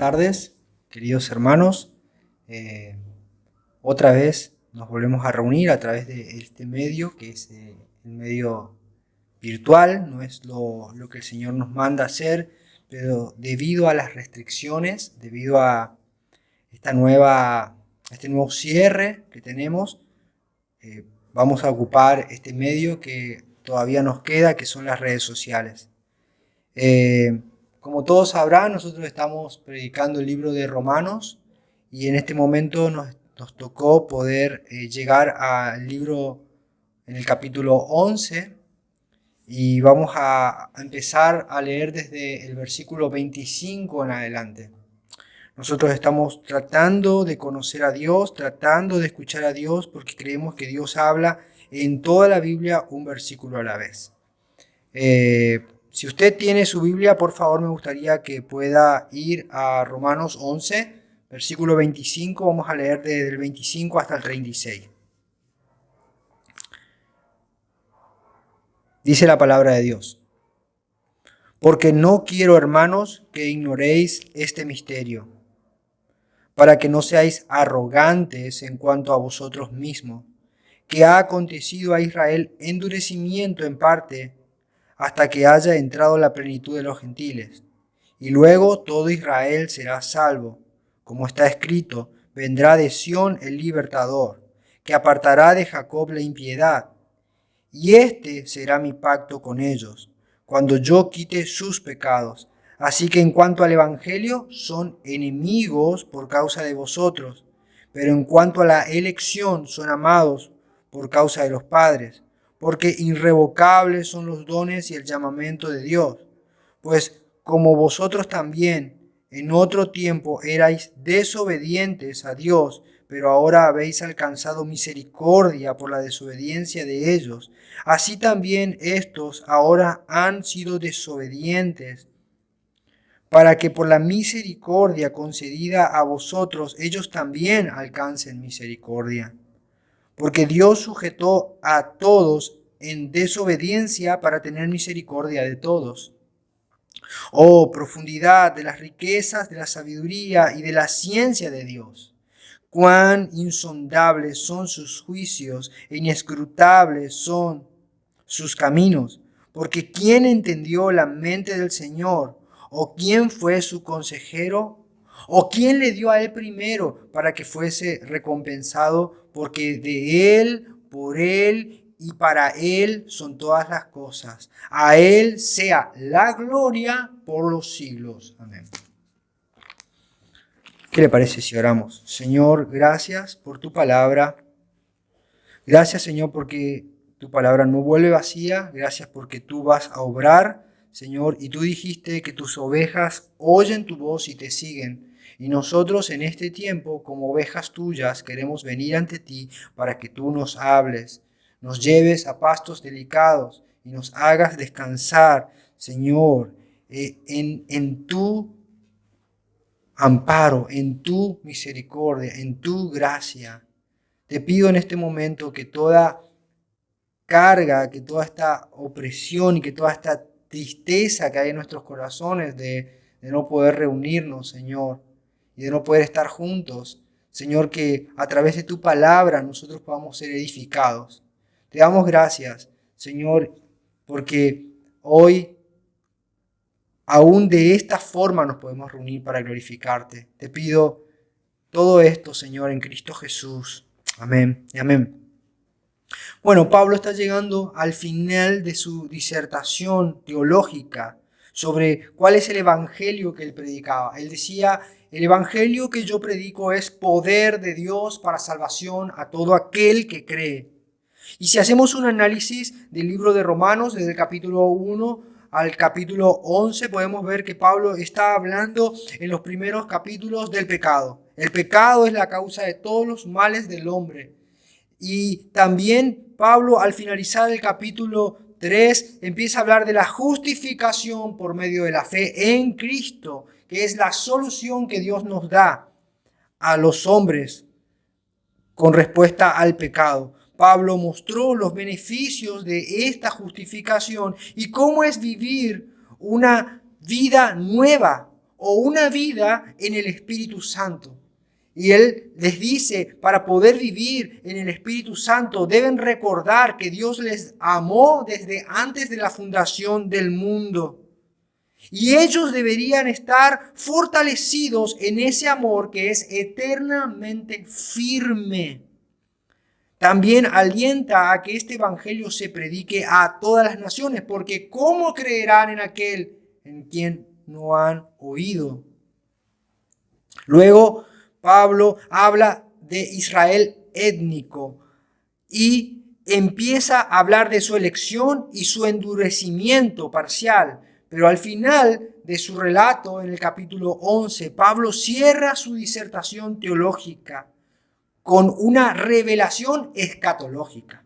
tardes, queridos hermanos. Otra vez nos volvemos a reunir a través de este medio, que es el medio virtual. No es lo que el Señor nos manda hacer, pero debido a las restricciones, debido a este nuevo cierre que tenemos, vamos a ocupar este medio que todavía nos queda, que son las redes sociales. Como todos sabrán, nosotros estamos predicando el libro de Romanos y en este momento nos tocó poder llegar al libro en el capítulo 11 y vamos a empezar a leer desde el versículo 25 en adelante. Nosotros estamos tratando de conocer a Dios, tratando de escuchar a Dios, porque creemos que Dios habla en toda la Biblia un versículo a la vez. Si usted tiene su Biblia, por favor, me gustaría que pueda ir a Romanos 11, versículo 25. Vamos a leer desde el 25 hasta el 36. Dice la palabra de Dios: porque no quiero, hermanos, que ignoréis este misterio, para que no seáis arrogantes en cuanto a vosotros mismos, que ha acontecido a Israel endurecimiento en parte, hasta que haya entrado la plenitud de los gentiles. Y luego todo Israel será salvo. Como está escrito, vendrá de Sión el libertador, que apartará de Jacob la impiedad. Y este será mi pacto con ellos, cuando yo quite sus pecados. Así que en cuanto al Evangelio, son enemigos por causa de vosotros, pero en cuanto a la elección, son amados por causa de los padres, porque irrevocables son los dones y el llamamiento de Dios. Pues como vosotros también en otro tiempo erais desobedientes a Dios, pero ahora habéis alcanzado misericordia por la desobediencia de ellos, así también estos ahora han sido desobedientes, para que por la misericordia concedida a vosotros ellos también alcancen misericordia. Porque Dios sujetó a todos en desobediencia para tener misericordia de todos. Oh, profundidad de las riquezas, de la sabiduría y de la ciencia de Dios. Cuán insondables son sus juicios e inescrutables son sus caminos. Porque ¿quién entendió la mente del Señor? ¿O quién fue su consejero? ¿O quién le dio a él primero para que fuese recompensado? Porque de él, por él y para él son todas las cosas. A él sea la gloria por los siglos. Amén. ¿Qué le parece si oramos? Señor, gracias por tu palabra. Gracias, Señor, porque tu palabra no vuelve vacía. Gracias porque tú vas a obrar, Señor, y tú dijiste que tus ovejas oyen tu voz y te siguen. Y nosotros en este tiempo, como ovejas tuyas, queremos venir ante ti para que tú nos hables, nos lleves a pastos delicados y nos hagas descansar, Señor, en tu amparo, en tu misericordia, en tu gracia. Te pido en este momento que toda carga, que toda esta opresión y que toda esta tristeza que hay en nuestros corazones de no poder reunirnos, Señor, y de no poder estar juntos, Señor, que a través de tu palabra nosotros podamos ser edificados. Te damos gracias, Señor, porque hoy aún de esta forma nos podemos reunir para glorificarte. Te pido todo esto, Señor, en Cristo Jesús. Amén y amén. Bueno, Pablo está llegando al final de su disertación teológica sobre cuál es el evangelio que él predicaba. Él decía: el evangelio que yo predico es poder de Dios para salvación a todo aquel que cree. Y si hacemos un análisis del libro de Romanos, desde el capítulo 1 al capítulo 11, podemos ver que Pablo está hablando en los primeros capítulos del pecado. El pecado es la causa de todos los males del hombre. Y también Pablo, al finalizar el capítulo 3, empieza a hablar de la justificación por medio de la fe en Cristo, que es la solución que Dios nos da a los hombres con respuesta al pecado. Pablo mostró los beneficios de esta justificación y cómo es vivir una vida nueva o una vida en el Espíritu Santo. Y Él les dice, para poder vivir en el Espíritu Santo, deben recordar que Dios les amó desde antes de la fundación del mundo. Y ellos deberían estar fortalecidos en ese amor que es eternamente firme. También alienta a que este evangelio se predique a todas las naciones, porque ¿cómo creerán en aquel en quien no han oído? Luego, Pablo habla de Israel étnico y empieza a hablar de su elección y su endurecimiento parcial. Pero al final de su relato, en el capítulo 11, Pablo cierra su disertación teológica con una revelación escatológica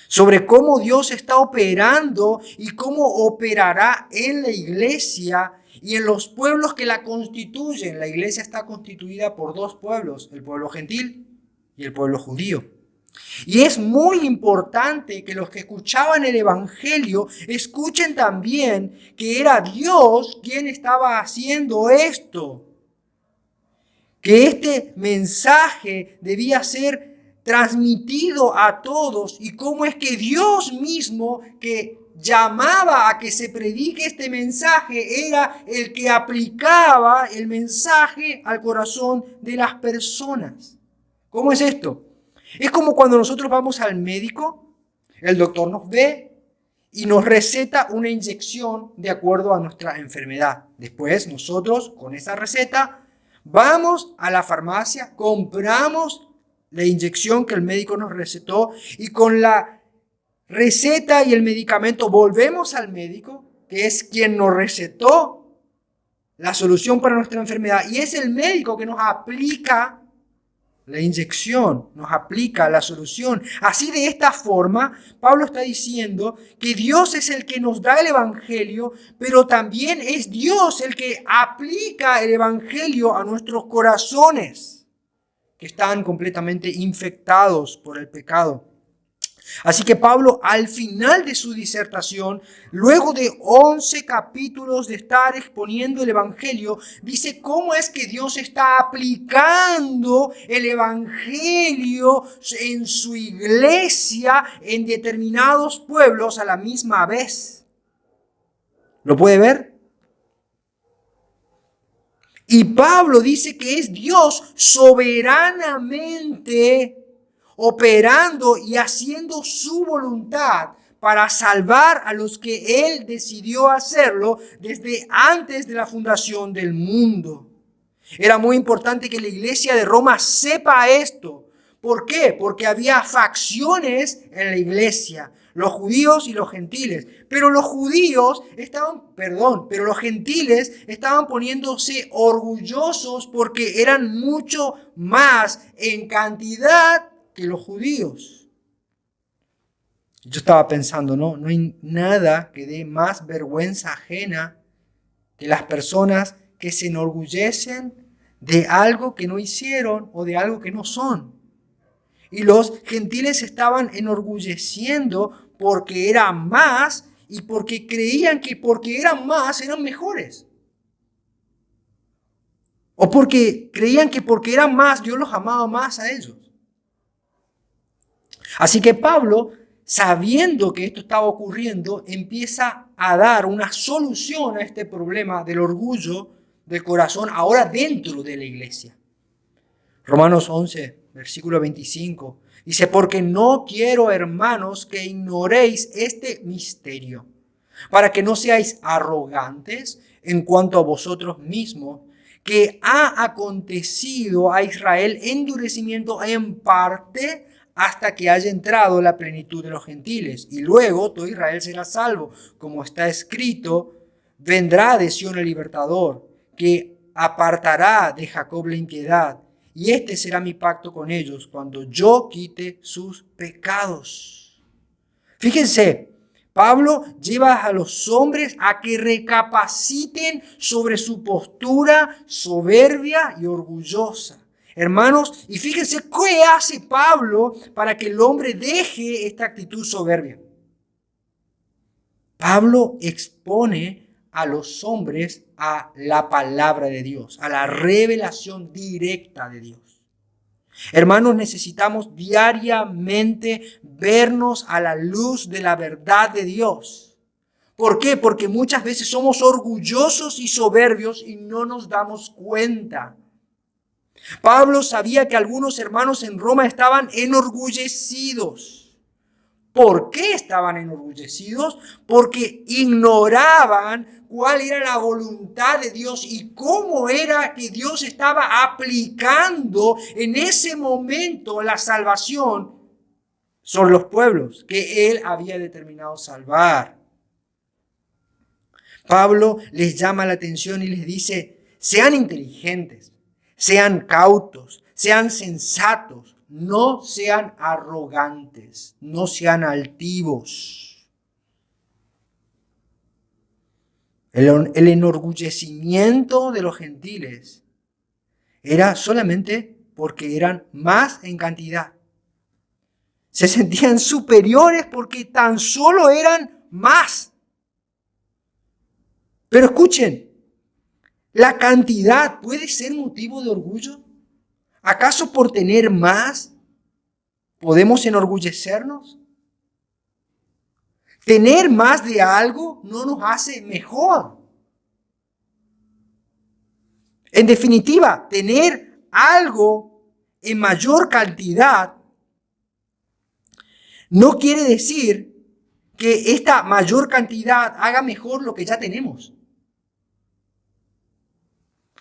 sobre cómo Dios está operando y cómo operará en la iglesia y en los pueblos que la constituyen. La iglesia está constituida por dos pueblos, el pueblo gentil y el pueblo judío. Y es muy importante que los que escuchaban el evangelio escuchen también que era Dios quien estaba haciendo esto. Que este mensaje debía ser transmitido a todos y cómo es que Dios mismo que llamaba a que se predique este mensaje era el que aplicaba el mensaje al corazón de las personas. ¿Cómo es esto? Es como cuando nosotros vamos al médico, el doctor nos ve y nos receta una inyección de acuerdo a nuestra enfermedad. Después nosotros con esa receta vamos a la farmacia, compramos la inyección que el médico nos recetó y con la receta y el medicamento volvemos al médico, que es quien nos recetó la solución para nuestra enfermedad. Y es el médico que nos aplica la inyección, nos aplica la solución. Así de esta forma, Pablo está diciendo que Dios es el que nos da el evangelio, pero también es Dios el que aplica el evangelio a nuestros corazones, que están completamente infectados por el pecado. Así que Pablo, al final de su disertación, luego de 11 capítulos de estar exponiendo el evangelio, dice cómo es que Dios está aplicando el evangelio en su iglesia en determinados pueblos a la misma vez. ¿Lo puede ver? Y Pablo dice que es Dios soberanamente operando y haciendo su voluntad para salvar a los que Él decidió hacerlo desde antes de la fundación del mundo. Era muy importante que la iglesia de Roma sepa esto. ¿Por qué? Porque había facciones en la iglesia, los judíos y los gentiles. Pero los gentiles estaban poniéndose orgullosos porque eran mucho más en cantidad que los judíos. Yo estaba pensando, no hay nada que dé más vergüenza ajena que las personas que se enorgullecen de algo que no hicieron o de algo que no son. Y los gentiles estaban enorgulleciendo porque eran más y porque creían que porque eran más eran mejores. O porque creían que porque eran más Dios los amaba más a ellos. Así que Pablo, sabiendo que esto estaba ocurriendo, empieza a dar una solución a este problema del orgullo del corazón ahora dentro de la iglesia. Romanos 11, versículo 25, dice, porque no quiero, hermanos, que ignoréis este misterio, para que no seáis arrogantes en cuanto a vosotros mismos, que ha acontecido a Israel endurecimiento en parte hasta que haya entrado la plenitud de los gentiles. Y luego todo Israel será salvo. Como está escrito, vendrá de Sión el libertador, que apartará de Jacob la impiedad. Y este será mi pacto con ellos cuando yo quite sus pecados. Fíjense, Pablo lleva a los hombres a que recapaciten sobre su postura soberbia y orgullosa. Hermanos, y fíjense qué hace Pablo para que el hombre deje esta actitud soberbia. Pablo expone a los hombres a la palabra de Dios, a la revelación directa de Dios. Hermanos, necesitamos diariamente vernos a la luz de la verdad de Dios. ¿Por qué? Porque muchas veces somos orgullosos y soberbios y no nos damos cuenta. Pablo sabía que algunos hermanos en Roma estaban enorgullecidos. ¿Por qué estaban enorgullecidos? Porque ignoraban cuál era la voluntad de Dios y cómo era que Dios estaba aplicando en ese momento la salvación sobre los pueblos que Él había determinado salvar. Pablo les llama la atención y les dice: sean inteligentes, sean cautos, sean sensatos, no sean arrogantes, no sean altivos. El enorgullecimiento de los gentiles era solamente porque eran más en cantidad. Se sentían superiores porque tan solo eran más. Pero escuchen, ¿la cantidad puede ser motivo de orgullo? ¿Acaso por tener más podemos enorgullecernos? Tener más de algo no nos hace mejor. En definitiva, tener algo en mayor cantidad no quiere decir que esta mayor cantidad haga mejor lo que ya tenemos.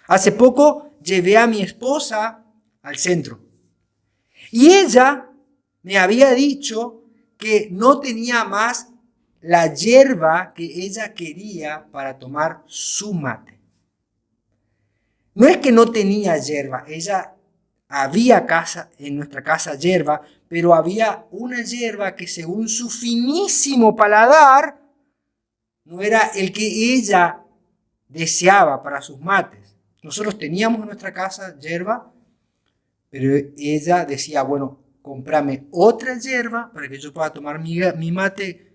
Hace poco llevé a mi esposa al centro y ella me había dicho que no tenía más la yerba que ella quería para tomar su mate. No es que no tenía yerba, había en nuestra casa yerba, pero había una yerba que según su finísimo paladar no era el que ella deseaba para sus mates. Nosotros teníamos en nuestra casa yerba, pero ella decía: bueno, cómprame otra yerba para que yo pueda tomar mi mate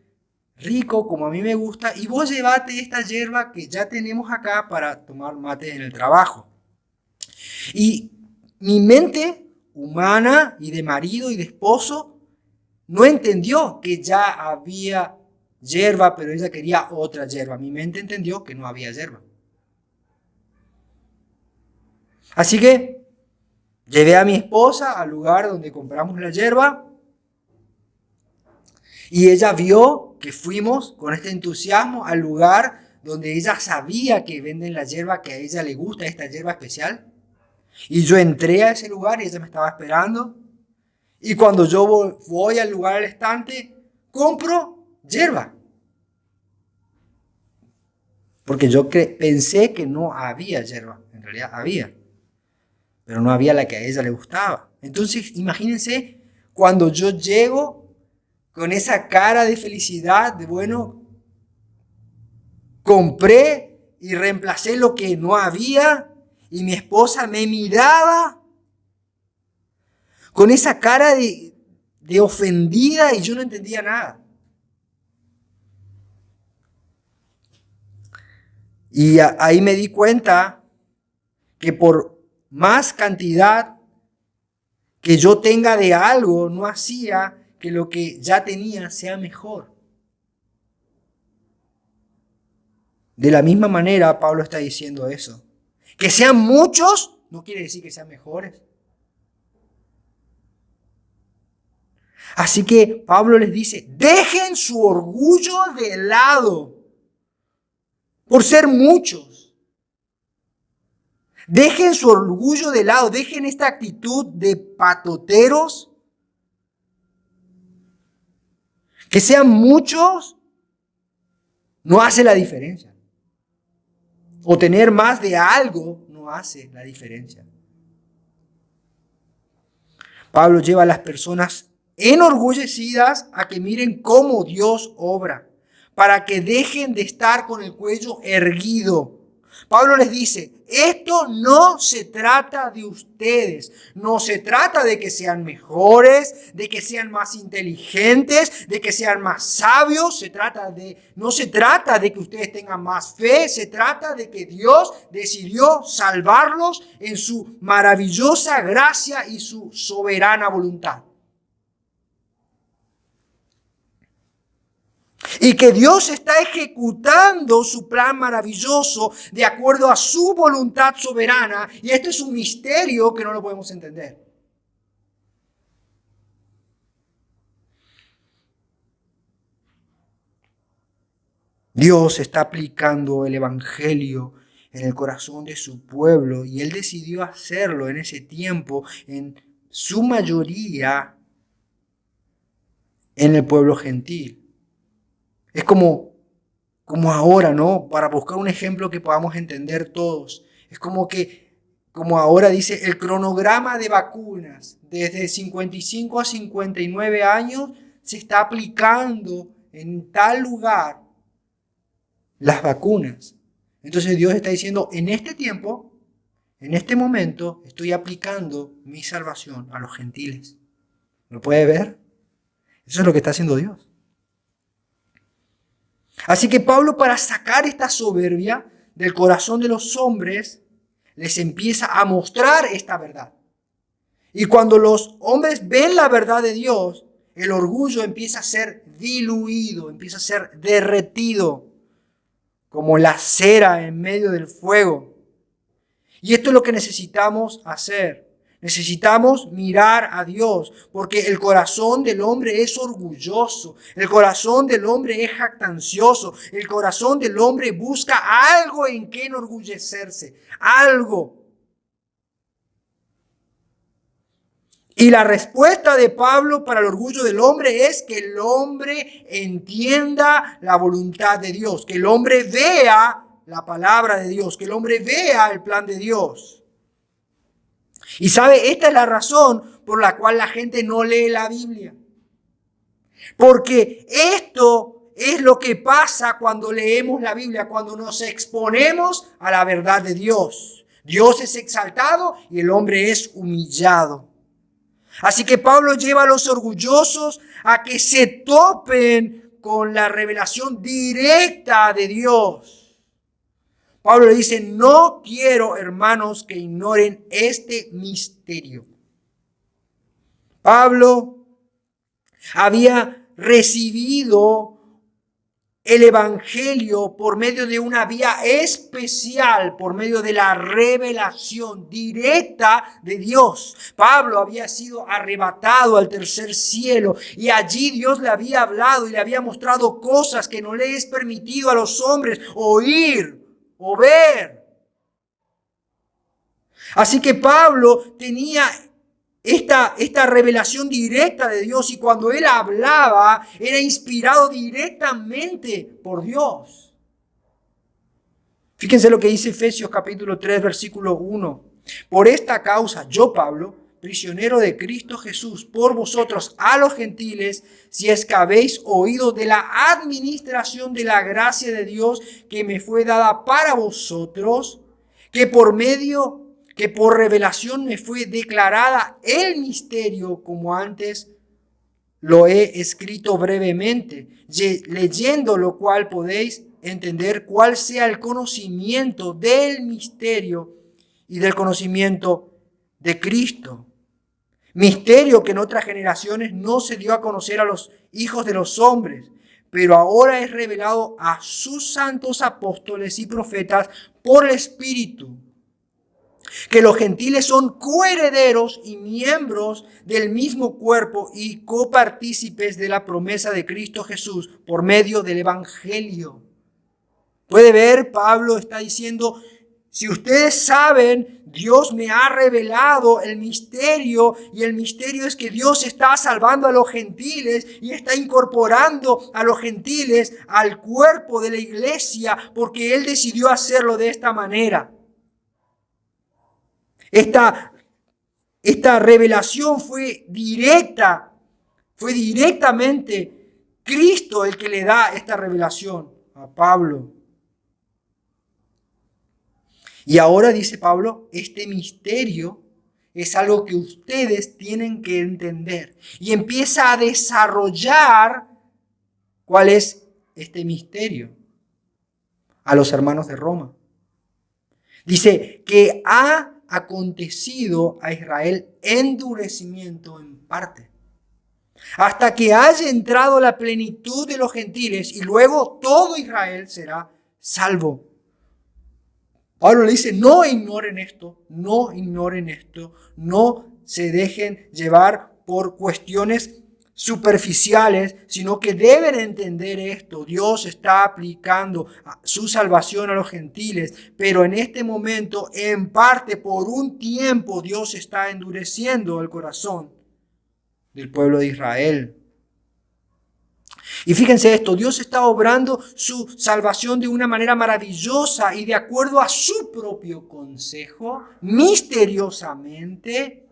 rico como a mí me gusta, y vos llevate esta yerba que ya tenemos acá para tomar mate en el trabajo. Y mi mente humana y de marido y de esposo no entendió que ya había yerba, pero ella quería otra yerba. Mi mente entendió que no había yerba. Así que llevé a mi esposa al lugar donde compramos la yerba y ella vio que fuimos con este entusiasmo al lugar donde ella sabía que venden la yerba que a ella le gusta, esta yerba especial. Y yo entré a ese lugar y ella me estaba esperando. Y cuando yo voy al lugar al estante, compro yerba. Porque yo pensé que no había yerba. En realidad había. Pero no había la que a ella le gustaba. Entonces, imagínense cuando yo llego con esa cara de felicidad, de bueno, compré y reemplacé lo que no había, y mi esposa me miraba con esa cara de ofendida y yo no entendía nada. Y ahí me di cuenta que por más cantidad que yo tenga de algo, no hacía que lo que ya tenía sea mejor. De la misma manera, Pablo está diciendo eso. Que sean muchos no quiere decir que sean mejores. Así que Pablo les dice: dejen su orgullo de lado por ser muchos. Dejen su orgullo de lado, dejen esta actitud de patoteros. Que sean muchos no hace la diferencia. O tener más de algo no hace la diferencia. Pablo lleva a las personas enorgullecidas a que miren cómo Dios obra, para que dejen de estar con el cuello erguido, Pablo les dice, esto no se trata de ustedes, no se trata de que sean mejores, de que sean más inteligentes, de que sean más sabios, no se trata de que ustedes tengan más fe, se trata de que Dios decidió salvarlos en su maravillosa gracia y su soberana voluntad. Y que Dios está ejecutando su plan maravilloso de acuerdo a su voluntad soberana. Y esto es un misterio que no lo podemos entender. Dios está aplicando el Evangelio en el corazón de su pueblo. Y Él decidió hacerlo en ese tiempo, en su mayoría, en el pueblo gentil. Es como ahora, ¿no? Para buscar un ejemplo que podamos entender todos. Es como ahora dice el cronograma de vacunas, desde 55 a 59 años, se está aplicando en tal lugar las vacunas. Entonces Dios está diciendo, en este tiempo, en este momento, estoy aplicando mi salvación a los gentiles. ¿Lo puede ver? Eso es lo que está haciendo Dios. Así que Pablo, para sacar esta soberbia del corazón de los hombres, les empieza a mostrar esta verdad. Y cuando los hombres ven la verdad de Dios, el orgullo empieza a ser diluido, empieza a ser derretido, como la cera en medio del fuego. Y esto es lo que necesitamos hacer. Necesitamos mirar a Dios, porque el corazón del hombre es orgulloso, el corazón del hombre es jactancioso, el corazón del hombre busca algo en que enorgullecerse, algo. Y la respuesta de Pablo para el orgullo del hombre es que el hombre entienda la voluntad de Dios, que el hombre vea la palabra de Dios, que el hombre vea el plan de Dios. Y sabe, esta es la razón por la cual la gente no lee la Biblia. Porque esto es lo que pasa cuando leemos la Biblia, cuando nos exponemos a la verdad de Dios. Dios es exaltado y el hombre es humillado. Así que Pablo lleva a los orgullosos a que se topen con la revelación directa de Dios. Pablo le dice, no quiero, hermanos, que ignoren este misterio. Pablo había recibido el Evangelio por medio de una vía especial, por medio de la revelación directa de Dios. Pablo había sido arrebatado al tercer cielo y allí Dios le había hablado y le había mostrado cosas que no le es permitido a los hombres oír o ver. Así que Pablo tenía esta revelación directa de Dios, y cuando él hablaba era inspirado directamente por Dios. Fíjense lo que dice Efesios capítulo 3 versículo 1. Por esta causa yo, Pablo, prisionero de Cristo Jesús, por vosotros a los gentiles, si es que habéis oído de la administración de la gracia de Dios que me fue dada para vosotros, que por revelación me fue declarada el misterio, como antes lo he escrito brevemente, leyendo lo cual podéis entender cuál sea el conocimiento del misterio y del conocimiento de Cristo. Misterio que en otras generaciones no se dio a conocer a los hijos de los hombres, pero ahora es revelado a sus santos apóstoles y profetas por el Espíritu, que los gentiles son coherederos y miembros del mismo cuerpo y copartícipes de la promesa de Cristo Jesús por medio del Evangelio. Puede ver, Pablo está diciendo, si ustedes saben, Dios me ha revelado el misterio, y el misterio es que Dios está salvando a los gentiles y está incorporando a los gentiles al cuerpo de la iglesia, porque Él decidió hacerlo de esta manera. Esta revelación fue directamente Cristo el que le da esta revelación a Pablo. Y ahora dice Pablo, este misterio es algo que ustedes tienen que entender. Y empieza a desarrollar cuál es este misterio a los hermanos de Roma. Dice que ha acontecido a Israel endurecimiento en parte, hasta que haya entrado la plenitud de los gentiles y luego todo Israel será salvo. Pablo le dice, no ignoren esto, no ignoren esto, no se dejen llevar por cuestiones superficiales, sino que deben entender esto. Dios está aplicando su salvación a los gentiles, pero en este momento, en parte, por un tiempo, Dios está endureciendo el corazón del pueblo de Israel. Y fíjense esto, Dios está obrando su salvación de una manera maravillosa y de acuerdo a su propio consejo, misteriosamente.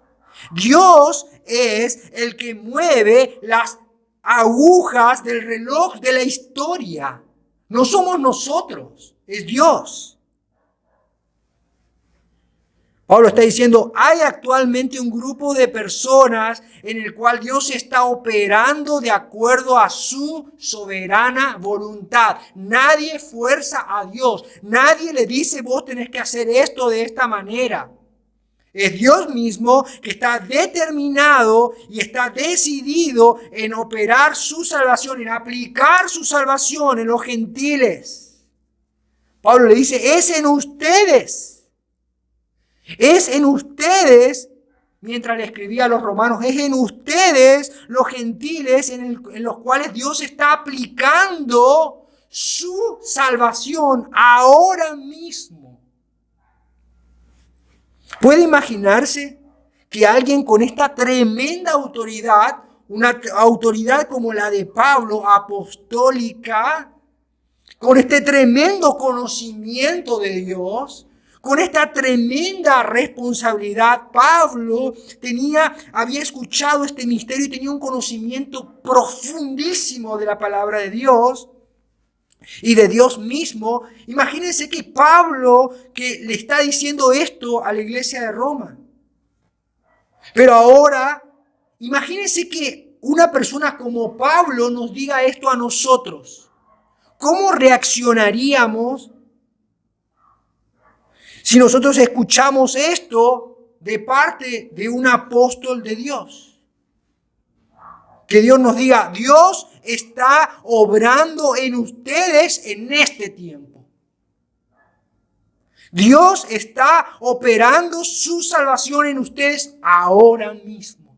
Dios es el que mueve las agujas del reloj de la historia. No somos nosotros, es Dios. Pablo está diciendo, hay actualmente un grupo de personas en el cual Dios está operando de acuerdo a su soberana voluntad. Nadie fuerza a Dios. Nadie le dice, vos tenés que hacer esto de esta manera. Es Dios mismo que está determinado y está decidido en operar su salvación, en aplicar su salvación en los gentiles. Pablo le dice, es en ustedes. Es en ustedes, mientras le escribía a los romanos, es en ustedes los gentiles en los cuales Dios está aplicando su salvación ahora mismo. ¿Puede imaginarse que alguien con esta tremenda autoridad, una autoridad como la de Pablo, apostólica, con este tremendo conocimiento de Dios, con esta tremenda responsabilidad, Pablo había escuchado este misterio y tenía un conocimiento profundísimo de la palabra de Dios y de Dios mismo? Imagínense que Pablo que le está diciendo esto a la iglesia de Roma. Pero ahora, imagínense que una persona como Pablo nos diga esto a nosotros. ¿Cómo reaccionaríamos si nosotros escuchamos esto de parte de un apóstol de Dios? Que Dios nos diga, Dios está obrando en ustedes en este tiempo. Dios está operando su salvación en ustedes ahora mismo.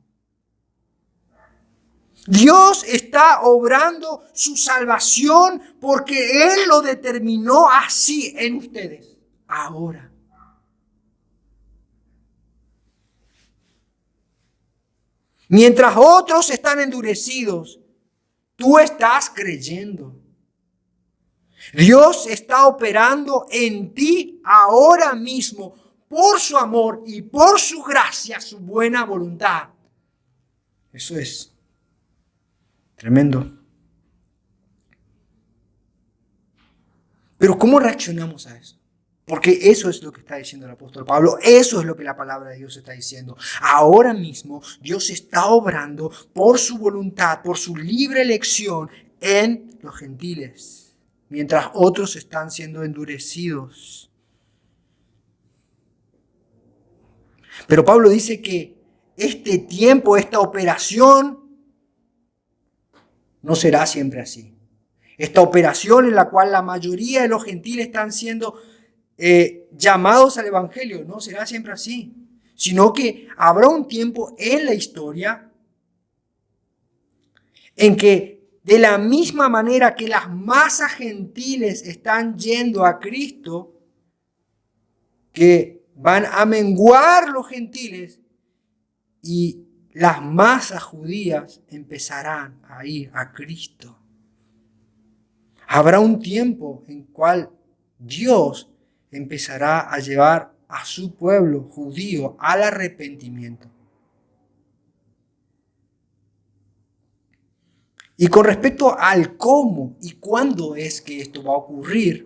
Dios está obrando su salvación porque Él lo determinó así en ustedes ahora. Mientras otros están endurecidos, tú estás creyendo. Dios está operando en ti ahora mismo por su amor y por su gracia, su buena voluntad. Eso es tremendo. Pero ¿cómo reaccionamos a eso? Porque eso es lo que está diciendo el apóstol Pablo. Eso es lo que la palabra de Dios está diciendo. Ahora mismo Dios está obrando por su voluntad, por su libre elección en los gentiles, mientras otros están siendo endurecidos. Pero Pablo dice que este tiempo, esta operación, no será siempre así. Esta operación en la cual la mayoría de los gentiles están siendo llamados al evangelio, no será siempre así, sino que habrá un tiempo en la historia en que de la misma manera que las masas gentiles están yendo a Cristo, que van a menguar los gentiles y las masas judías empezarán a ir a Cristo. Habrá un tiempo en cual Dios empezará a llevar a su pueblo judío al arrepentimiento. Y con respecto al cómo y cuándo es que esto va a ocurrir,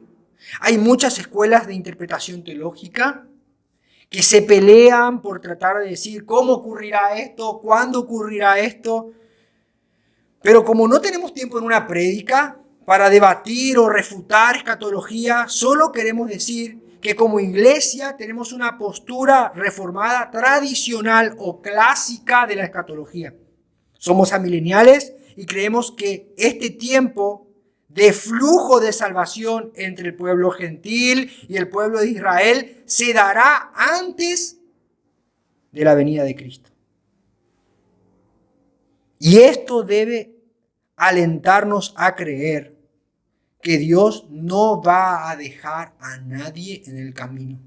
Hay muchas escuelas de interpretación teológica que se pelean por tratar de decir cómo ocurrirá esto, cuándo ocurrirá esto. Pero como no tenemos tiempo en una prédica para debatir o refutar escatología, solo queremos decir que como iglesia tenemos una postura reformada, tradicional o clásica de la escatología. Somos amileniales y creemos que este tiempo de flujo de salvación entre el pueblo gentil y el pueblo de Israel se dará antes de la venida de Cristo. Y esto debe alentarnos a creer que Dios no va a dejar a nadie en el camino.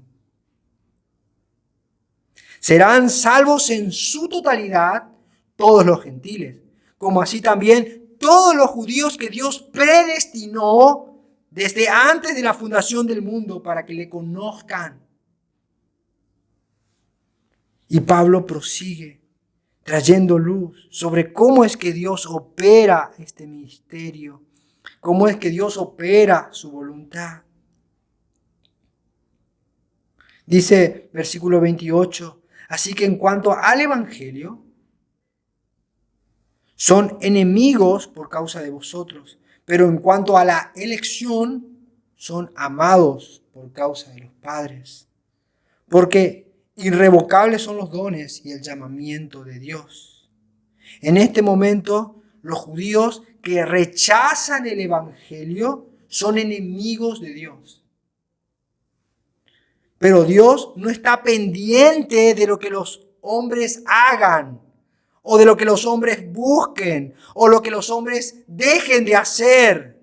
Serán salvos en su totalidad todos los gentiles, como así también todos los judíos que Dios predestinó desde antes de la fundación del mundo para que le conozcan. Y Pablo prosigue trayendo luz sobre cómo es que Dios opera este misterio, cómo es que Dios opera su voluntad. Dice versículo 28, así que en cuanto al Evangelio, son enemigos por causa de vosotros, pero en cuanto a la elección, son amados por causa de los padres, porque irrevocables son los dones y el llamamiento de Dios. En este momento, los judíos que rechazan el Evangelio son enemigos de Dios. Pero Dios no está pendiente de lo que los hombres hagan, o de lo que los hombres busquen, o lo que los hombres dejen de hacer.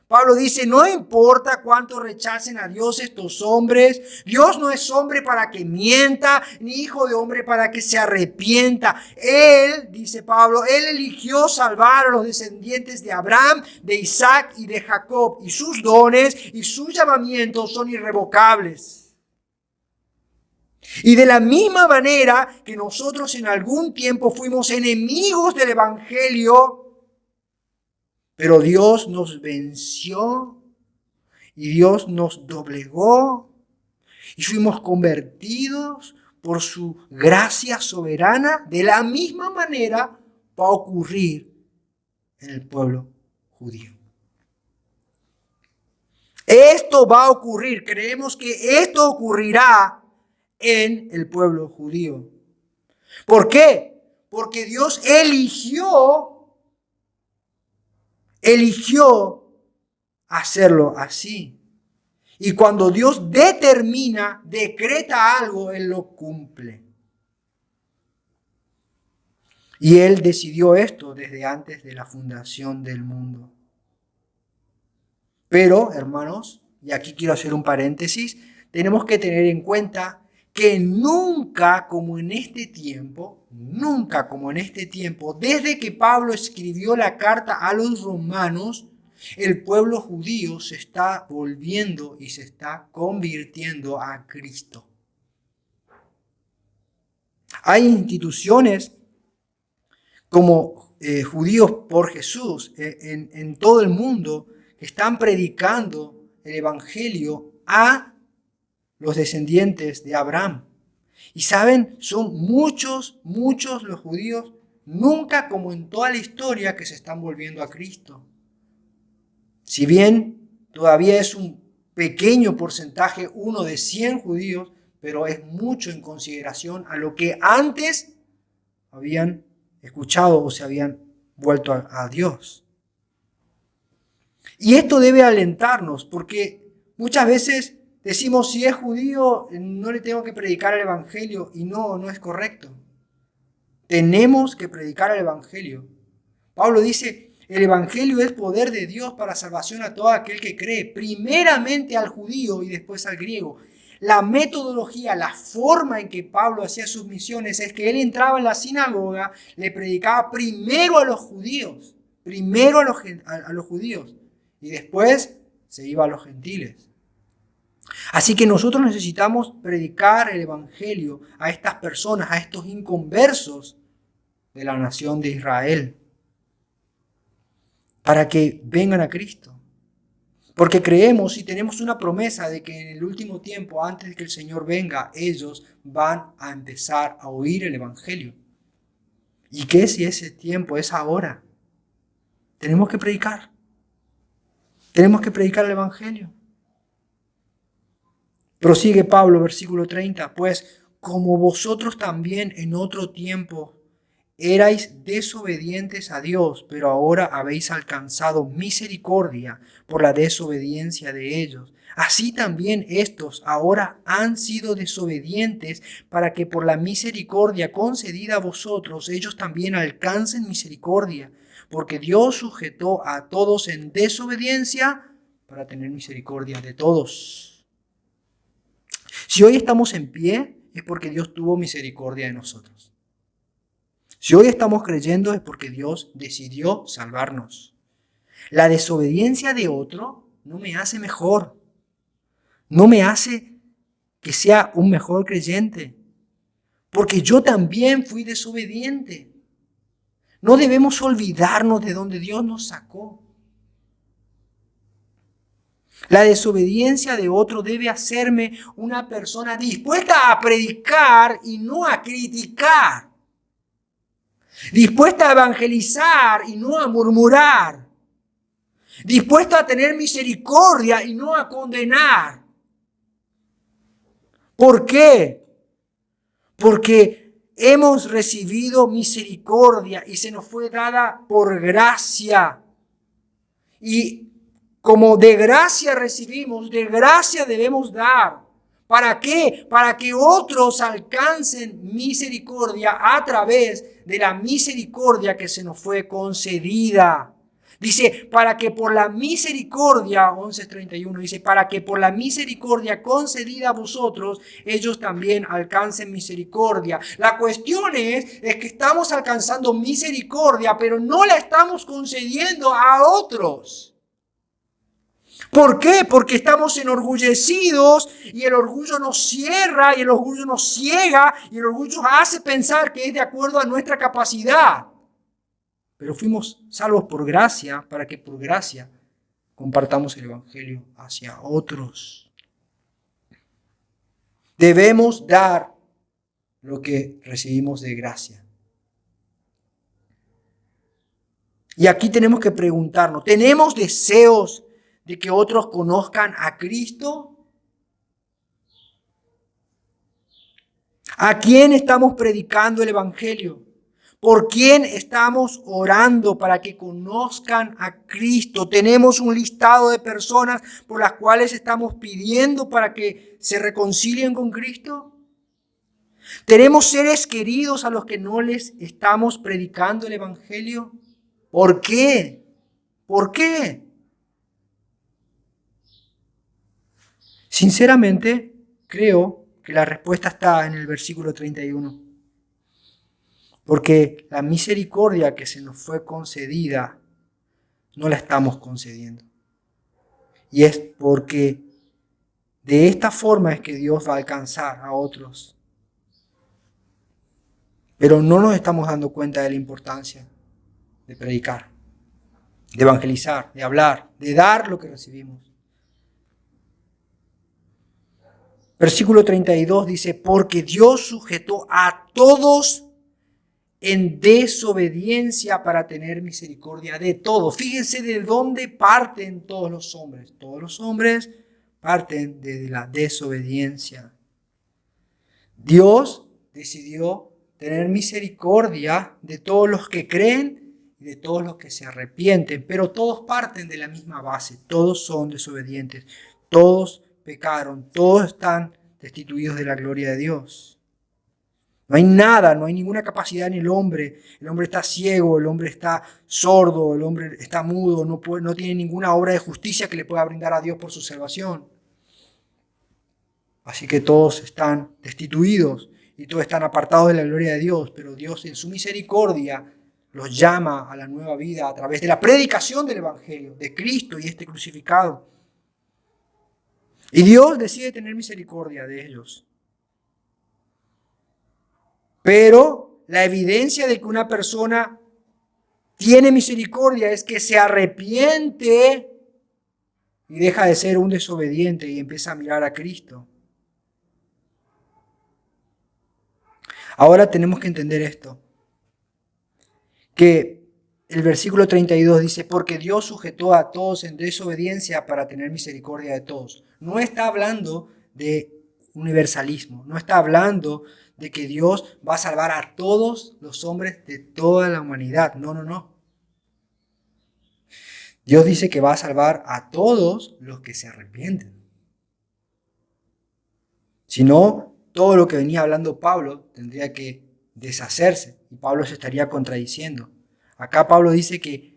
Pablo dice, no importa cuánto rechacen a Dios estos hombres, Dios no es hombre para que mienta, ni hijo de hombre para que se arrepienta. Él, dice Pablo, Él eligió salvar a los descendientes de Abraham, de Isaac y de Jacob, y sus dones y sus llamamientos son irrevocables. Y de la misma manera que nosotros en algún tiempo fuimos enemigos del Evangelio, pero Dios nos venció y Dios nos doblegó y fuimos convertidos por su gracia soberana. De la misma manera va a ocurrir en el pueblo judío. Esto va a ocurrir, creemos que esto ocurrirá en el pueblo judío. ¿Por qué? Porque Dios eligió hacerlo así. Y cuando Dios determina, decreta algo, Él lo cumple. Y Él decidió esto desde antes de la fundación del mundo. Pero, hermanos, y aquí quiero hacer un paréntesis, tenemos que tener en cuenta que nunca como en este tiempo, desde que Pablo escribió la carta a los romanos, el pueblo judío se está volviendo y se está convirtiendo a Cristo. Hay instituciones como Judíos por Jesús en todo el mundo que están predicando el Evangelio a los descendientes de Abraham. Y saben, son muchos los judíos, nunca como en toda la historia, que se están volviendo a Cristo. Si bien todavía es un pequeño porcentaje, uno de 100 judíos, pero es mucho en consideración a lo que antes habían escuchado o se habían vuelto a Dios. Y esto debe alentarnos, porque muchas veces decimos, si es judío, no le tengo que predicar el Evangelio, y no es correcto. Tenemos que predicar el Evangelio. Pablo dice, el Evangelio es poder de Dios para salvación a todo aquel que cree, primeramente al judío y después al griego. La metodología, la forma en que Pablo hacía sus misiones es que él entraba en la sinagoga, le predicaba primero a los judíos, a los judíos, y después se iba a los gentiles. Así que nosotros necesitamos predicar el Evangelio a estas personas, a estos inconversos de la nación de Israel, para que vengan a Cristo. Porque creemos y tenemos una promesa de que en el último tiempo, antes de que el Señor venga, ellos van a empezar a oír el Evangelio. ¿Y qué si ese tiempo es ahora? Tenemos que predicar. Tenemos que predicar el Evangelio. Prosigue Pablo, versículo 30. Pues como vosotros también en otro tiempo erais desobedientes a Dios, pero ahora habéis alcanzado misericordia por la desobediencia de ellos. Así también estos ahora han sido desobedientes para que por la misericordia concedida a vosotros ellos también alcancen misericordia. Porque Dios sujetó a todos en desobediencia para tener misericordia de todos. Si hoy estamos en pie es porque Dios tuvo misericordia de nosotros. Si hoy estamos creyendo es porque Dios decidió salvarnos. La desobediencia de otro no me hace mejor. No me hace que sea un mejor creyente. Porque yo también fui desobediente. No debemos olvidarnos de donde Dios nos sacó. La desobediencia de otro debe hacerme una persona dispuesta a predicar y no a criticar. Dispuesta a evangelizar y no a murmurar. Dispuesta a tener misericordia y no a condenar. ¿Por qué? Porque hemos recibido misericordia y se nos fue dada por gracia. Y como de gracia recibimos, de gracia debemos dar. ¿Para qué? Para que otros alcancen misericordia a través de la misericordia que se nos fue concedida. Dice, para que por la misericordia, 11:31, dice, para que por la misericordia concedida a vosotros, ellos también alcancen misericordia. La cuestión es que estamos alcanzando misericordia, pero no la estamos concediendo a otros. ¿Por qué? Porque estamos enorgullecidos y el orgullo nos cierra y el orgullo nos ciega y el orgullo hace pensar que es de acuerdo a nuestra capacidad. Pero fuimos salvos por gracia para que por gracia compartamos el Evangelio hacia otros. Debemos dar lo que recibimos de gracia. Y aquí tenemos que preguntarnos, ¿tenemos deseos de que otros conozcan a Cristo? ¿A quién estamos predicando el Evangelio? ¿Por quién estamos orando para que conozcan a Cristo? ¿Tenemos un listado de personas por las cuales estamos pidiendo para que se reconcilien con Cristo? ¿Tenemos seres queridos a los que no les estamos predicando el Evangelio? ¿Por qué? ¿Por qué? Sinceramente, creo que la respuesta está en el versículo 31. Porque la misericordia que se nos fue concedida, no la estamos concediendo. Y es porque de esta forma es que Dios va a alcanzar a otros. Pero no nos estamos dando cuenta de la importancia de predicar, de evangelizar, de hablar, de dar lo que recibimos. Versículo 32 dice, porque Dios sujetó a todos en desobediencia para tener misericordia de todos. Fíjense de dónde parten todos los hombres. Todos los hombres parten de la desobediencia. Dios decidió tener misericordia de todos los que creen y de todos los que se arrepienten, pero todos parten de la misma base. Todos son desobedientes, todos pecaron, todos están destituidos de la gloria de Dios. No hay nada, no hay ninguna capacidad en el hombre. El hombre está ciego, el hombre está sordo, el hombre está mudo, no tiene ninguna obra de justicia que le pueda brindar a Dios por su salvación. Así que todos están destituidos y todos están apartados de la gloria de Dios, pero Dios en su misericordia los llama a la nueva vida a través de la predicación del Evangelio, de Cristo y este crucificado. Y Dios decide tener misericordia de ellos. Pero la evidencia de que una persona tiene misericordia es que se arrepiente y deja de ser un desobediente y empieza a mirar a Cristo. Ahora tenemos que entender esto, que el versículo 32 dice, porque Dios sujetó a todos en desobediencia para tener misericordia de todos. No está hablando de universalismo, no está hablando de que Dios va a salvar a todos los hombres de toda la humanidad. No, no, no. Dios dice que va a salvar a todos los que se arrepienten. Si no, todo lo que venía hablando Pablo tendría que deshacerse y Pablo se estaría contradiciendo. Acá Pablo dice que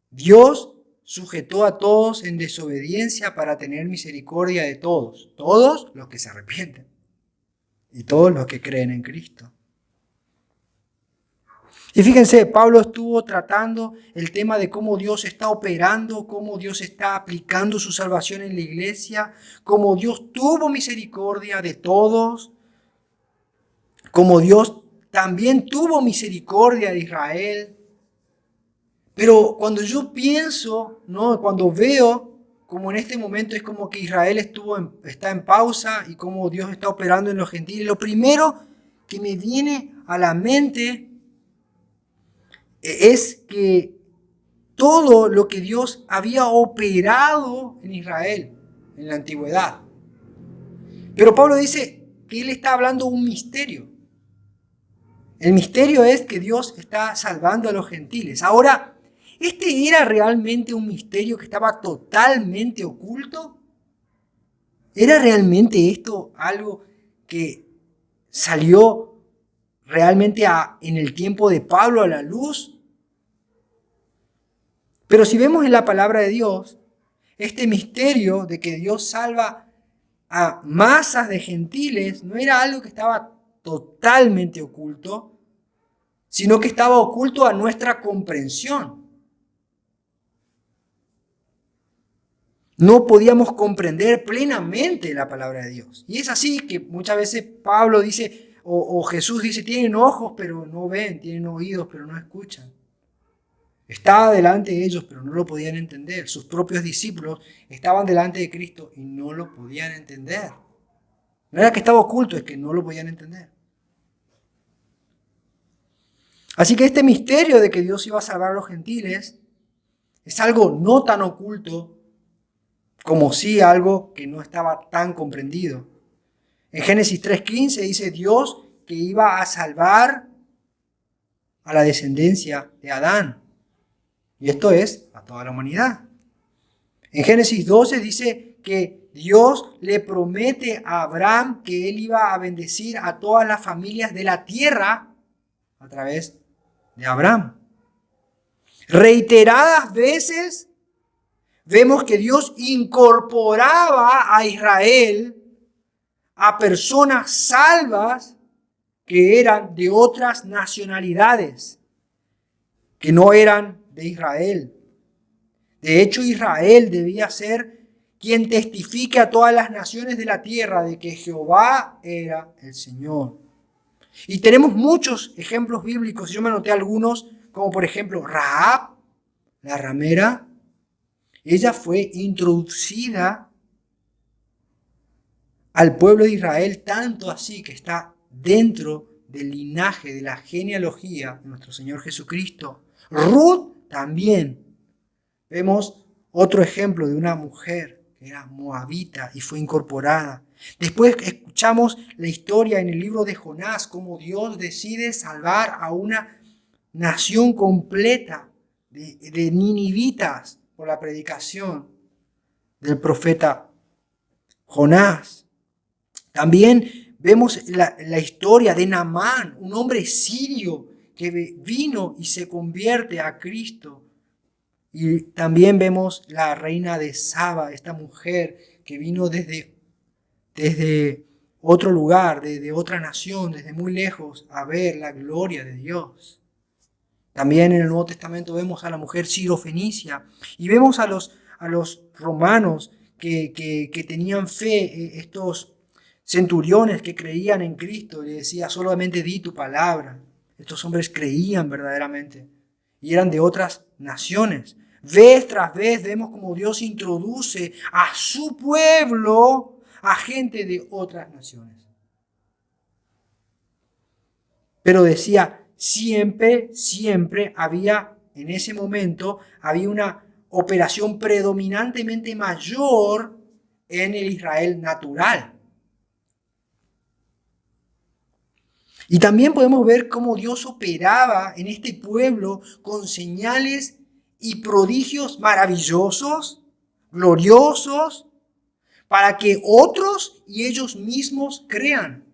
Dios sujetó a todos en desobediencia para tener misericordia de todos los que se arrepienten y todos los que creen en Cristo. Y fíjense, Pablo estuvo tratando el tema de cómo Dios está operando, cómo Dios está aplicando su salvación en la iglesia, cómo Dios tuvo misericordia de todos, cómo Dios también tuvo misericordia de Israel. Pero cuando yo pienso, ¿no? Cuando veo como en este momento es como que Israel está en pausa y cómo Dios está operando en los gentiles, lo primero que me viene a la mente es que todo lo que Dios había operado en Israel en la antigüedad. Pero Pablo dice que él está hablando un misterio. El misterio es que Dios está salvando a los gentiles. Ahora, ¿este era realmente un misterio que estaba totalmente oculto? ¿Era realmente esto algo que salió realmente en el tiempo de Pablo a la luz? Pero si vemos en la palabra de Dios, este misterio de que Dios salva a masas de gentiles no era algo que estaba totalmente oculto, sino que estaba oculto a nuestra comprensión. No podíamos comprender plenamente la palabra de Dios. Y es así que muchas veces Pablo dice, o Jesús dice, tienen ojos pero no ven, tienen oídos pero no escuchan. Estaba delante de ellos pero no lo podían entender. Sus propios discípulos estaban delante de Cristo y no lo podían entender. No era que estaba oculto, es que no lo podían entender. Así que este misterio de que Dios iba a salvar a los gentiles es algo no tan oculto como sí algo que no estaba tan comprendido. En Génesis 3:15 dice Dios que iba a salvar a la descendencia de Adán. Y esto es a toda la humanidad. En Génesis 12 dice que Dios le promete a Abraham que él iba a bendecir a todas las familias de la tierra a través de Abraham. Reiteradas veces vemos que Dios incorporaba a Israel a personas salvas que eran de otras nacionalidades, que no eran de Israel. De hecho, Israel debía ser quien testifique a todas las naciones de la tierra de que Jehová era el Señor. Y tenemos muchos ejemplos bíblicos. Yo me anoté algunos, como por ejemplo Rahab, la ramera. Ella fue introducida al pueblo de Israel, tanto así que está dentro del linaje, de la genealogía de nuestro Señor Jesucristo. Ruth también. Vemos otro ejemplo de una mujer que era moabita y fue incorporada. Después escuchamos la historia en el libro de Jonás, cómo Dios decide salvar a una nación completa de ninivitas por la predicación del profeta Jonás. También vemos la historia de Naamán, un hombre sirio que vino y se convierte a Cristo. Y también vemos la reina de Saba, esta mujer que vino desde otro lugar, desde otra nación, desde muy lejos, a ver la gloria de Dios. También en el Nuevo Testamento vemos a la mujer sirofenicia y vemos a los romanos que tenían fe, estos centuriones que creían en Cristo y le decía solamente di tu palabra. Estos hombres creían verdaderamente y eran de otras naciones. Vez tras vez vemos como Dios introduce a su pueblo a gente de otras naciones. Pero decía, siempre había, en ese momento, había una operación predominantemente mayor en el Israel natural. Y también podemos ver cómo Dios operaba en este pueblo con señales y prodigios maravillosos, gloriosos, para que otros y ellos mismos crean.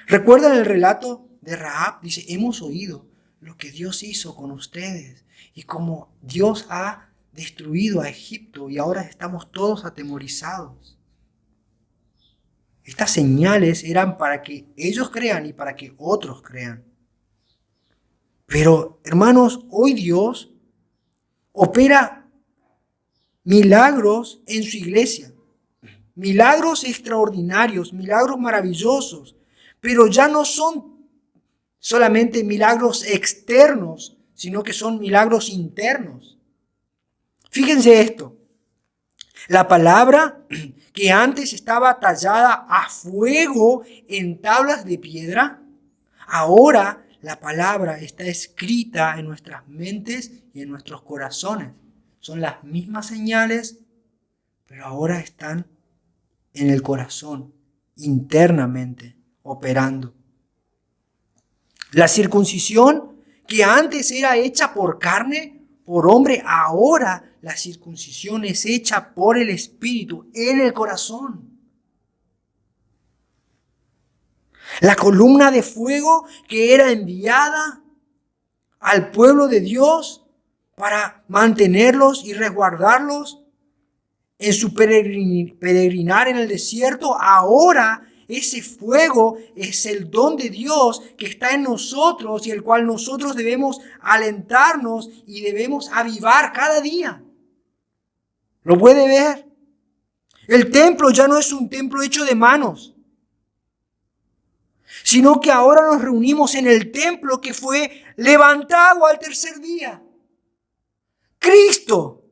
¿Recuerdan el relato de Rahab? Dice, hemos oído lo que Dios hizo con ustedes y cómo Dios ha destruido a Egipto y ahora estamos todos atemorizados. Estas señales eran para que ellos crean y para que otros crean. Pero, hermanos, hoy Dios opera milagros en su iglesia. Milagros extraordinarios, milagros maravillosos. Pero ya no son solamente milagros externos, sino que son milagros internos. Fíjense esto. La palabra que antes estaba tallada a fuego en tablas de piedra, ahora la palabra está escrita en nuestras mentes y en nuestros corazones. Son las mismas señales, pero ahora están en el corazón, internamente, operando. La circuncisión que antes era hecha por carne, por hombre, ahora la circuncisión es hecha por el Espíritu en el corazón. La columna de fuego que era enviada al pueblo de Dios para mantenerlos y resguardarlos en su peregrinar en el desierto, ahora ese fuego es el don de Dios que está en nosotros y el cual nosotros debemos alentarnos y debemos avivar cada día. ¿Lo puede ver? El templo ya no es un templo hecho de manos, sino que ahora nos reunimos en el templo que fue levantado al tercer día. Cristo.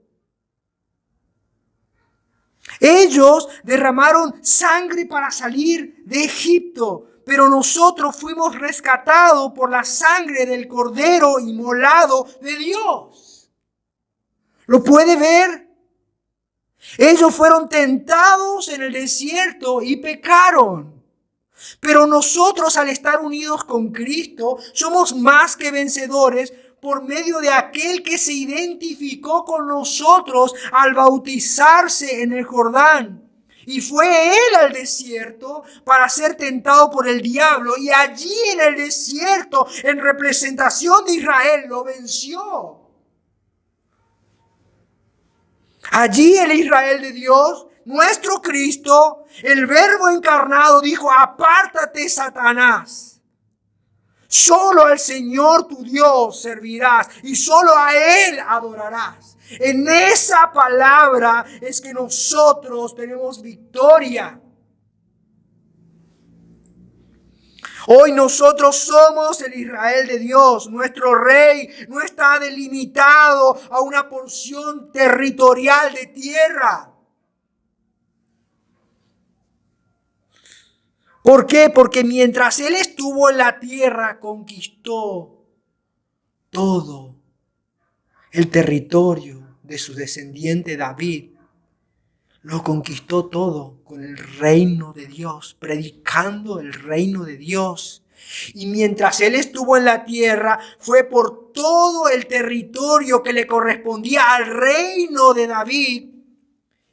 Ellos derramaron sangre para salir de Egipto, pero nosotros fuimos rescatados por la sangre del Cordero inmolado de Dios. ¿Lo puede ver? Ellos fueron tentados en el desierto y pecaron. Pero nosotros, al estar unidos con Cristo, somos más que vencedores por medio de aquel que se identificó con nosotros al bautizarse en el Jordán. Y fue él al desierto para ser tentado por el diablo. Y allí en el desierto, en representación de Israel, lo venció. Allí el Israel de Dios, nuestro Cristo, el Verbo encarnado, dijo: apártate, Satanás. Solo al Señor tu Dios servirás y solo a Él adorarás. En esa palabra es que nosotros tenemos victoria. Hoy nosotros somos el Israel de Dios. Nuestro rey no está delimitado a una porción territorial de tierra. ¿Por qué? Porque mientras él estuvo en la tierra, conquistó todo el territorio de su descendiente David. Lo conquistó todo con el reino de Dios, predicando el reino de Dios. Y mientras él estuvo en la tierra, fue por todo el territorio que le correspondía al reino de David.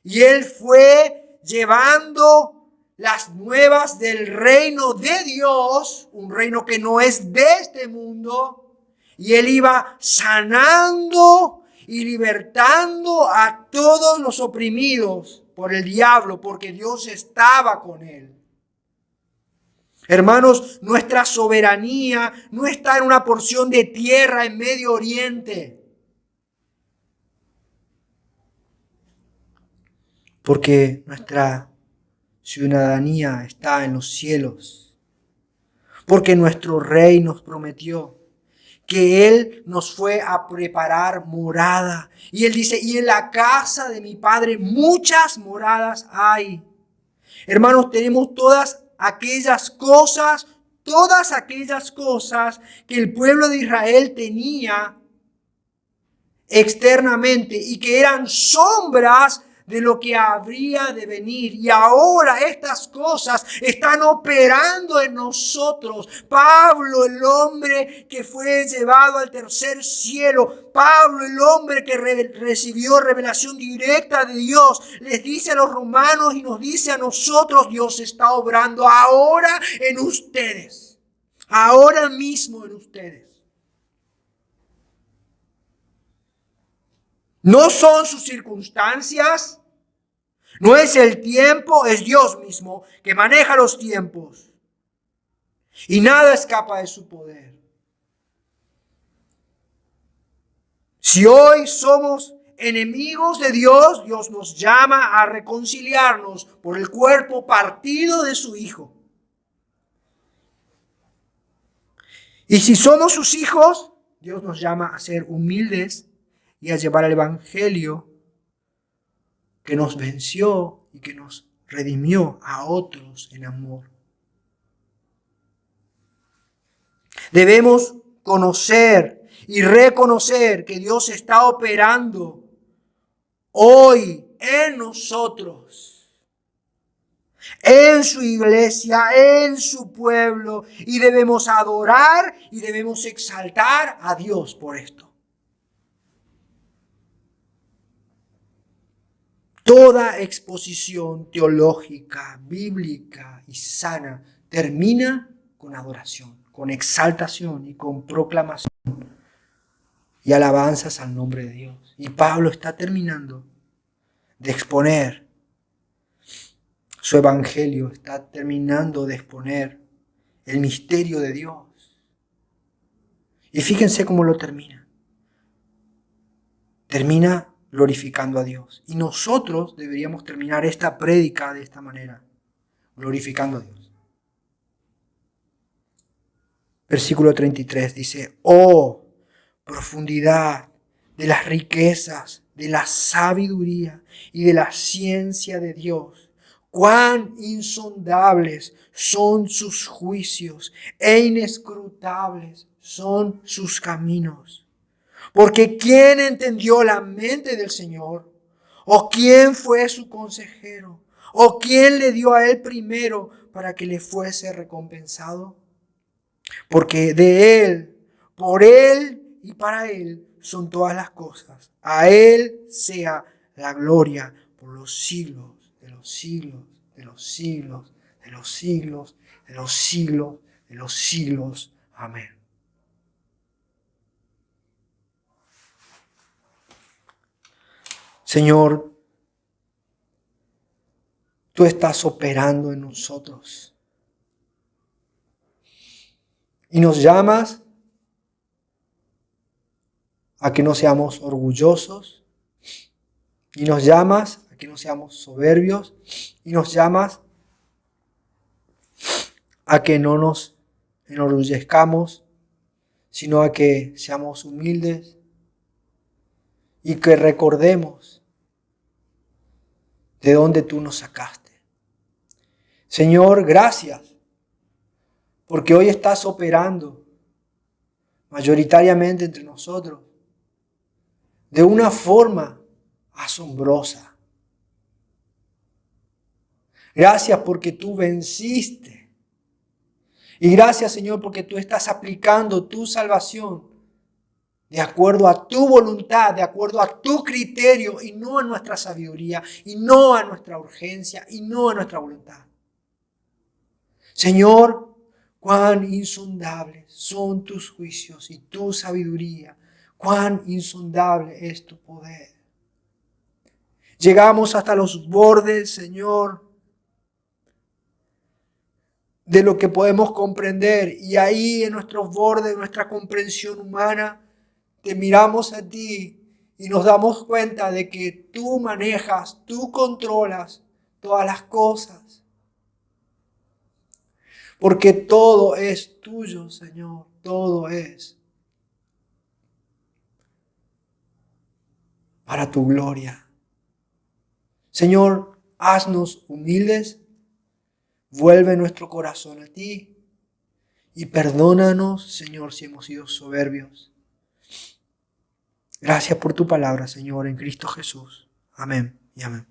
Y él fue llevando las nuevas del reino de Dios, un reino que no es de este mundo. Y él iba sanando y libertando a todos los oprimidos por el diablo, porque Dios estaba con él. Hermanos, nuestra soberanía no está en una porción de tierra en Medio Oriente, porque nuestra ciudadanía está en los cielos, porque nuestro Rey nos prometió que Él nos fue a preparar morada. Y Él dice, y en la casa de mi Padre muchas moradas hay. Hermanos, tenemos todas aquellas cosas que el pueblo de Israel tenía externamente y que eran sombras de lo que habría de venir. Y ahora estas cosas están operando en nosotros. Pablo, el hombre que fue llevado al tercer cielo, Pablo, el hombre que recibió revelación directa de Dios, les dice a los romanos y nos dice a nosotros, Dios está obrando ahora en ustedes. Ahora mismo en ustedes. No son sus circunstancias, no es el tiempo, es Dios mismo que maneja los tiempos. Y nada escapa de su poder. Si hoy somos enemigos de Dios, Dios nos llama a reconciliarnos por el cuerpo partido de su Hijo. Y si somos sus hijos, Dios nos llama a ser humildes y a llevar el Evangelio que nos venció y que nos redimió a otros en amor. Debemos conocer y reconocer que Dios está operando hoy en nosotros, en su iglesia, en su pueblo, y debemos adorar y debemos exaltar a Dios por esto. Toda exposición teológica, bíblica y sana termina con adoración, con exaltación y con proclamación y alabanzas al nombre de Dios. Y Pablo está terminando de exponer su evangelio, está terminando de exponer el misterio de Dios. Y fíjense cómo lo termina. Termina glorificando a Dios. Y nosotros deberíamos terminar esta prédica de esta manera, glorificando a Dios. Versículo 33 dice, oh, profundidad de las riquezas, de la sabiduría y de la ciencia de Dios. Cuán insondables son sus juicios e inescrutables son sus caminos. Porque ¿quién entendió la mente del Señor? ¿O quién fue su consejero? ¿O quién le dio a él primero para que le fuese recompensado? Porque de Él, por Él y para Él son todas las cosas. A Él sea la gloria por los siglos de los siglos, de los siglos, de los siglos, de los siglos, de los siglos. Amén. Señor, tú estás operando en nosotros. Y nos llamas a que no seamos orgullosos. Y nos llamas a que no seamos soberbios. Y nos llamas a que no nos enorgullezcamos, sino a que seamos humildes y que recordemos de dónde tú nos sacaste. Señor, gracias, porque hoy estás operando mayoritariamente entre nosotros de una forma asombrosa. Gracias porque tú venciste. Y gracias, Señor, porque tú estás aplicando tu salvación de acuerdo a tu voluntad, de acuerdo a tu criterio y no a nuestra sabiduría, y no a nuestra urgencia, y no a nuestra voluntad. Señor, cuán insondables son tus juicios y tu sabiduría, cuán insondable es tu poder. Llegamos hasta los bordes, Señor, de lo que podemos comprender, y ahí en nuestros bordes, nuestra comprensión humana, te miramos a ti y nos damos cuenta de que tú manejas, tú controlas todas las cosas. Porque todo es tuyo, Señor, todo es. para tu gloria. Señor, haznos humildes, vuelve nuestro corazón a ti y perdónanos, Señor, si hemos sido soberbios. Gracias por tu palabra, Señor, en Cristo Jesús. Amén y amén.